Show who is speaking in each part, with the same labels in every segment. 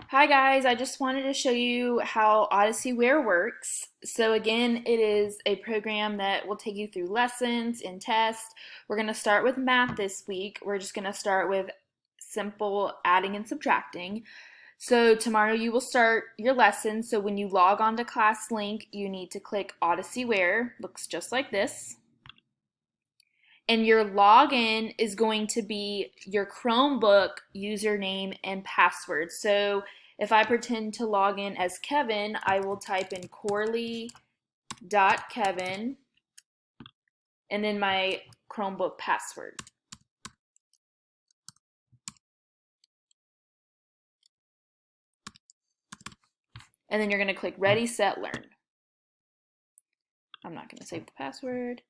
Speaker 1: Hi guys, I just wanted to show you how OdysseyWare works. So again, it is a program that will take you through lessons and tests. We're going to start with math this week. We're just going to start with simple adding and subtracting. So tomorrow you will start your lesson. So when you log on to ClassLink, you need to click OdysseyWare. Looks just like this. And your login is going to be your Chromebook username and password. So if I pretend to log in as Kevin, I will type in Corley.Kevin and then my Chromebook password. And then you're going to click Ready, Set, Learn. I'm not going to save the password.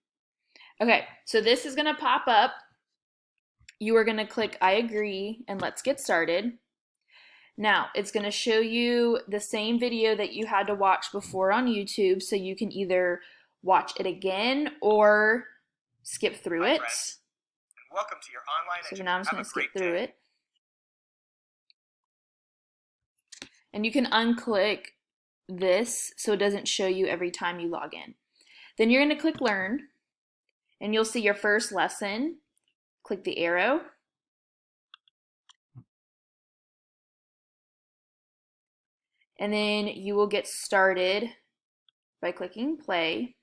Speaker 1: Okay, so this is going to pop up. You are going to click I agree and let's get started. Now, it's going to show you the same video that you had to watch before on YouTube, so you can either watch it again or skip through it.
Speaker 2: Welcome to your online
Speaker 1: so now I'm just going to skip through it. And you can unclick this so it doesn't show you every time you log in. Then you're going to click Learn, and you'll see your first lesson. Click the arrow. And then you will get started by clicking play.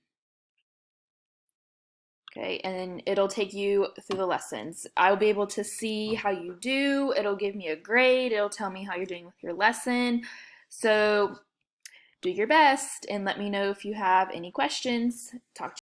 Speaker 1: Okay, and then it'll take you through the lessons. I'll be able to see how you do. It'll give me a grade. It'll tell me how you're doing with your lesson. So do your best and let me know if you have any questions. Talk to you.